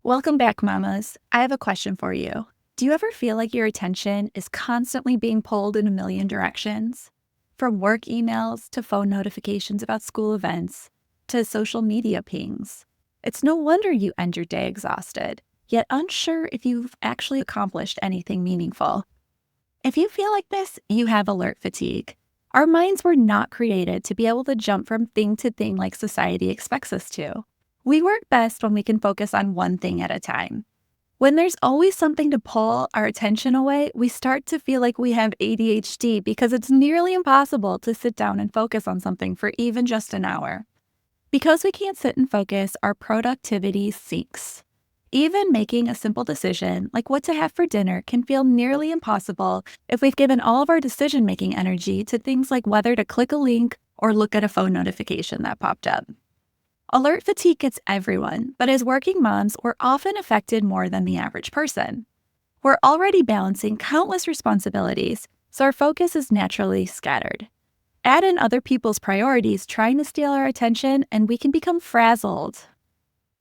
Welcome back, mamas. I have a question for you. Do you ever feel like your attention is constantly being pulled in a million directions? From work emails to phone notifications about school events to social media pings. It's no wonder you end your day exhausted, yet unsure if you've actually accomplished anything meaningful. If you feel like this, you have alert fatigue. Our minds were not created to be able to jump from thing to thing like society expects us to. We work best when we can focus on one thing at a time. When there's always something to pull our attention away, we start to feel like we have ADHD because it's nearly impossible to sit down and focus on something for even just an hour. Because we can't sit and focus, our productivity sinks. Even making a simple decision, like what to have for dinner, can feel nearly impossible if we've given all of our decision-making energy to things like whether to click a link or look at a phone notification that popped up. Alert fatigue gets everyone, but as working moms, we're often affected more than the average person. We're already balancing countless responsibilities, so our focus is naturally scattered. Add in other people's priorities trying to steal our attention, and we can become frazzled.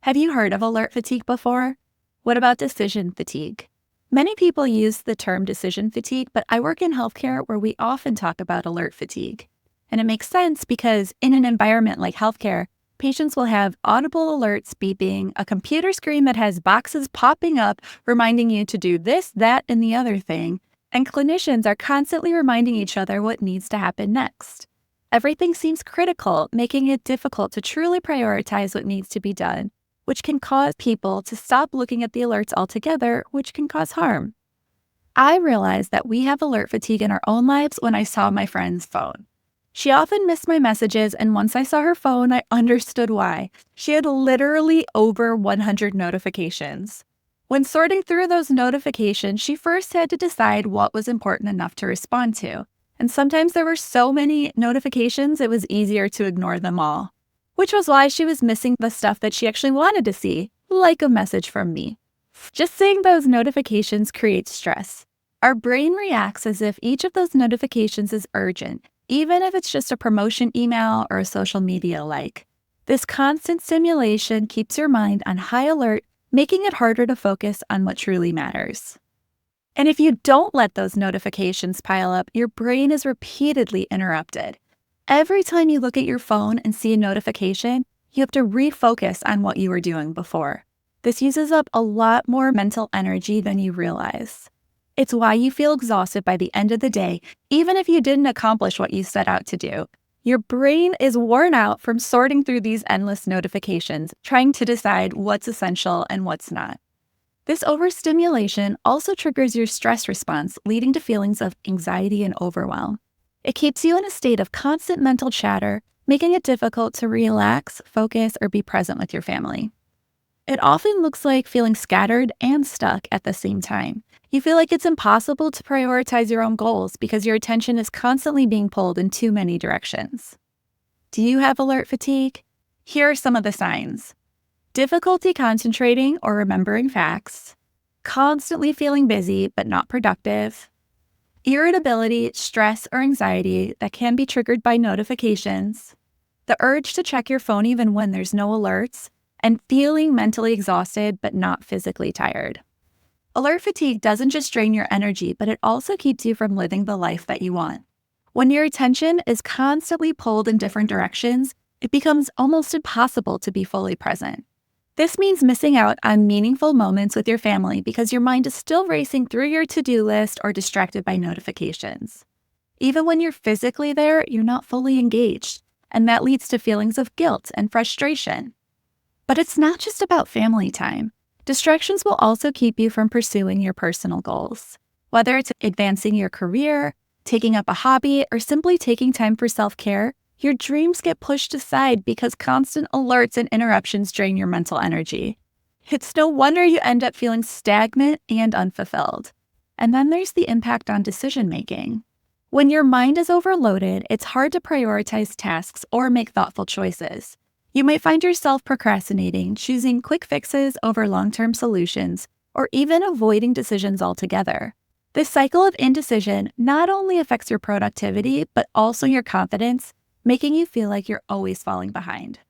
Have you heard of alert fatigue before? What about decision fatigue? Many people use the term decision fatigue, but I work in healthcare where we often talk about alert fatigue. And it makes sense because in an environment like healthcare, patients will have audible alerts beeping, a computer screen that has boxes popping up reminding you to do this, that, and the other thing, and clinicians are constantly reminding each other what needs to happen next. Everything seems critical, making it difficult to truly prioritize what needs to be done, which can cause people to stop looking at the alerts altogether, which can cause harm. I realized that we have alert fatigue in our own lives when I saw my friend's phone. She often missed my messages, and once I saw her phone, I understood why. She had literally over 100 notifications. When sorting through those notifications, she first had to decide what was important enough to respond to. And sometimes there were so many notifications, it was easier to ignore them all. Which was why she was missing the stuff that she actually wanted to see, like a message from me. Just seeing those notifications creates stress. Our brain reacts as if each of those notifications is urgent, even if it's just a promotion email or a social media like. This constant stimulation keeps your mind on high alert, making it harder to focus on what truly matters. And if you don't let those notifications pile up, your brain is repeatedly interrupted. Every time you look at your phone and see a notification, you have to refocus on what you were doing before. This uses up a lot more mental energy than you realize. It's why you feel exhausted by the end of the day, even if you didn't accomplish what you set out to do. Your brain is worn out from sorting through these endless notifications, trying to decide what's essential and what's not. This overstimulation also triggers your stress response, leading to feelings of anxiety and overwhelm. It keeps you in a state of constant mental chatter, making it difficult to relax, focus, or be present with your family. It often looks like feeling scattered and stuck at the same time. You feel like it's impossible to prioritize your own goals because your attention is constantly being pulled in too many directions. Do you have alert fatigue? Here are some of the signs. Difficulty concentrating or remembering facts, constantly feeling busy but not productive, irritability, stress, or anxiety that can be triggered by notifications, the urge to check your phone even when there's no alerts, and feeling mentally exhausted but not physically tired. Alert fatigue doesn't just drain your energy, but it also keeps you from living the life that you want. When your attention is constantly pulled in different directions, it becomes almost impossible to be fully present. This means missing out on meaningful moments with your family because your mind is still racing through your to-do list or distracted by notifications. Even when you're physically there, you're not fully engaged, and that leads to feelings of guilt and frustration. But it's not just about family time. Distractions will also keep you from pursuing your personal goals. Whether it's advancing your career, taking up a hobby, or simply taking time for self-care, your dreams get pushed aside because constant alerts and interruptions drain your mental energy. It's no wonder you end up feeling stagnant and unfulfilled. And then there's the impact on decision-making. When your mind is overloaded, it's hard to prioritize tasks or make thoughtful choices. You might find yourself procrastinating, choosing quick fixes over long-term solutions, or even avoiding decisions altogether. This cycle of indecision not only affects your productivity, but also your confidence, making you feel like you're always falling behind.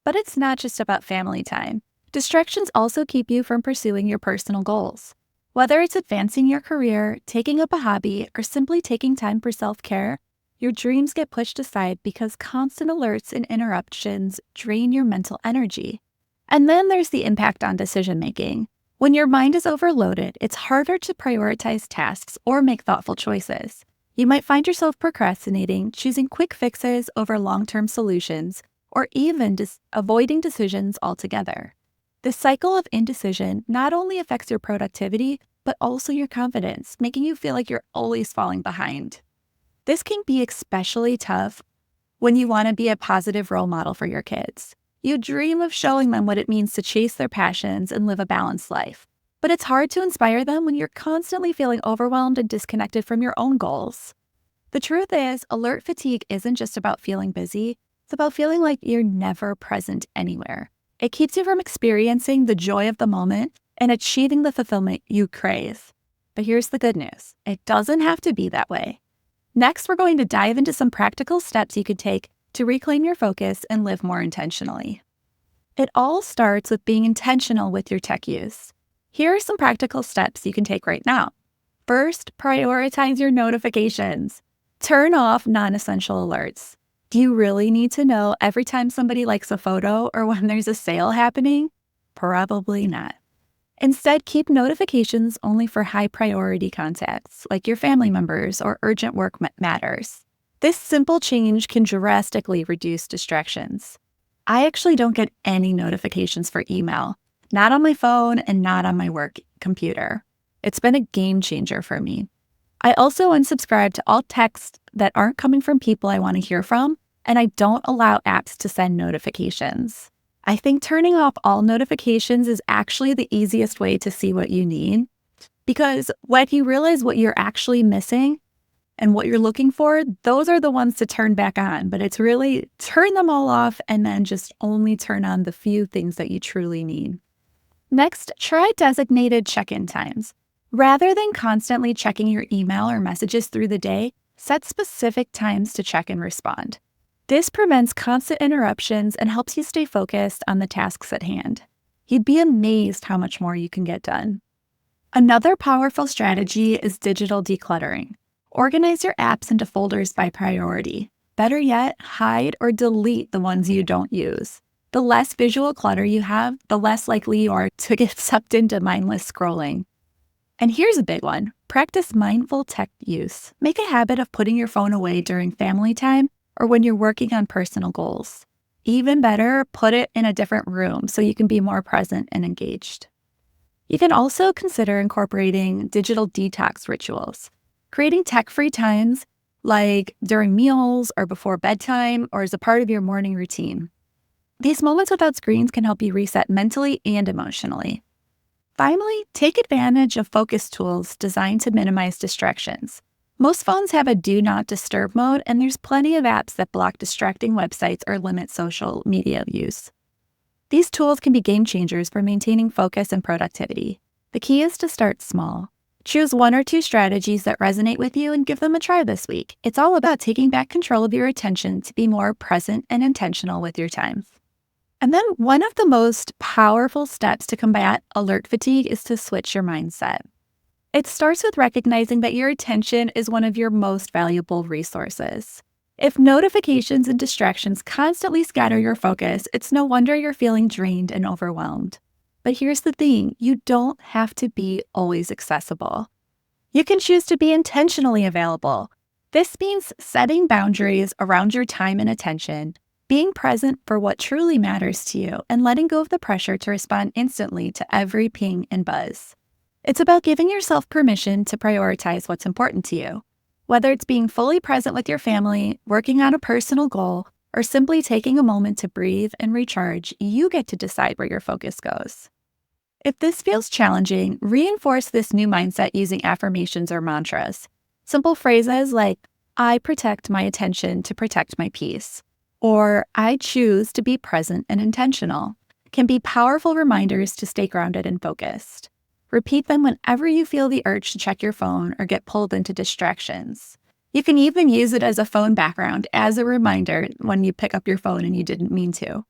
But it's not just about family time. Distractions also keep you from pursuing your personal goals. Whether it's advancing your career, taking up a hobby, or simply taking time for self care, your dreams get pushed aside because constant alerts and interruptions drain your mental energy. And then there's the impact on decision making. When your mind is overloaded, it's harder to prioritize tasks or make thoughtful choices. You might find yourself procrastinating, choosing quick fixes over long term solutions, or even avoiding decisions altogether. This cycle of indecision not only affects your productivity, but also your confidence, making you feel like you're always falling behind. This can be especially tough when you want to be a positive role model for your kids. You dream of showing them what it means to chase their passions and live a balanced life. But it's hard to inspire them when you're constantly feeling overwhelmed and disconnected from your own goals. The truth is, alert fatigue isn't just about feeling busy, it's about feeling like you're never present anywhere. It keeps you from experiencing the joy of the moment and achieving the fulfillment you crave. But here's the good news. It doesn't have to be that way. Next, we're going to dive into some practical steps you could take to reclaim your focus and live more intentionally. It all starts with being intentional with your tech use. Here are some practical steps you can take right now. First, prioritize your notifications. Turn off non-essential alerts. Do you really need to know every time somebody likes a photo or when there's a sale happening? Probably not. Instead, keep notifications only for high priority contacts, like your family members or urgent work matters. This simple change can drastically reduce distractions. I actually don't get any notifications for email, not on my phone and not on my work computer. It's been a game changer for me. I also unsubscribe to all texts that aren't coming from people I want to hear from, and I don't allow apps to send notifications. I think turning off all notifications is actually the easiest way to see what you need, because when you realize what you're actually missing and what you're looking for, those are the ones to turn back on. But it's really turn them all off and then just only turn on the few things that you truly need. Next, try designated check-in times. Rather than constantly checking your email or messages through the day, set specific times to check and respond. This prevents constant interruptions and helps you stay focused on the tasks at hand. You'd be amazed how much more you can get done. Another powerful strategy is digital decluttering. Organize your apps into folders by priority. Better yet, hide or delete the ones you don't use. The less visual clutter you have, the less likely you are to get sucked into mindless scrolling. And here's a big one. Practice mindful tech use. Make a habit of putting your phone away during family time or when you're working on personal goals. Even better, put it in a different room so you can be more present and engaged. You can also consider incorporating digital detox rituals. Creating tech-free times like during meals or before bedtime or as a part of your morning routine. These moments without screens can help you reset mentally and emotionally. Finally, take advantage of focus tools designed to minimize distractions. Most phones have a do not disturb mode, and there's plenty of apps that block distracting websites or limit social media use. These tools can be game changers for maintaining focus and productivity. The key is to start small. Choose one or two strategies that resonate with you and give them a try this week. It's all about taking back control of your attention to be more present and intentional with your time. And then one of the most powerful steps to combat alert fatigue is to switch your mindset. It starts with recognizing that your attention is one of your most valuable resources. If notifications and distractions constantly scatter your focus, it's no wonder you're feeling drained and overwhelmed. But here's the thing, you don't have to be always accessible. You can choose to be intentionally available. This means setting boundaries around your time and attention, being present for what truly matters to you, and letting go of the pressure to respond instantly to every ping and buzz. It's about giving yourself permission to prioritize what's important to you. Whether it's being fully present with your family, working on a personal goal, or simply taking a moment to breathe and recharge, you get to decide where your focus goes. If this feels challenging, reinforce this new mindset using affirmations or mantras. Simple phrases like, I protect my attention to protect my peace, or I choose to be present and intentional, can be powerful reminders to stay grounded and focused. Repeat them whenever you feel the urge to check your phone or get pulled into distractions. You can even use it as a phone background as a reminder when you pick up your phone and you didn't mean to.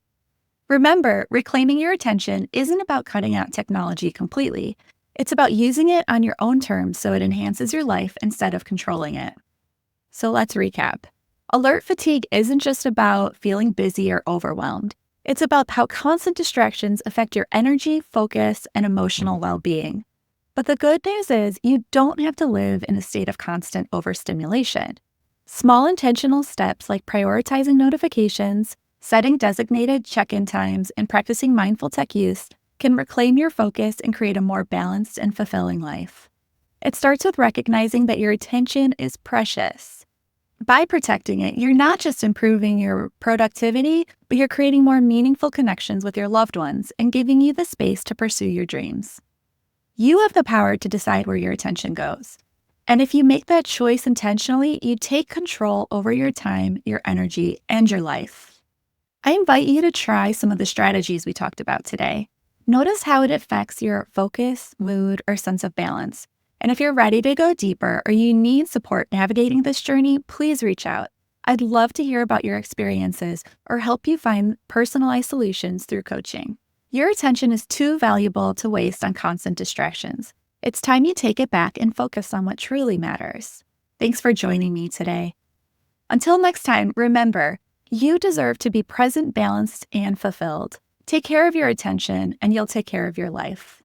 Remember, reclaiming your attention isn't about cutting out technology completely. It's about using it on your own terms so it enhances your life instead of controlling it. So let's recap. Alert fatigue isn't just about feeling busy or overwhelmed. It's about how constant distractions affect your energy, focus, and emotional well being. But the good news is you don't have to live in a state of constant overstimulation. Small intentional steps like prioritizing notifications, setting designated check in times, and practicing mindful tech use can reclaim your focus and create a more balanced and fulfilling life. It starts with recognizing that your attention is precious. By protecting it, you're not just improving your productivity, but you're creating more meaningful connections with your loved ones and giving you the space to pursue your dreams. You have the power to decide where your attention goes. And if you make that choice intentionally, you take control over your time, your energy, and your life. I invite you to try some of the strategies we talked about today. Notice how it affects your focus, mood, or sense of balance. And if you're ready to go deeper or you need support navigating this journey, please reach out. I'd love to hear about your experiences or help you find personalized solutions through coaching. Your attention is too valuable to waste on constant distractions. It's time you take it back and focus on what truly matters. Thanks for joining me today. Until next time, remember, you deserve to be present, balanced, and fulfilled. Take care of your attention, and you'll take care of your life.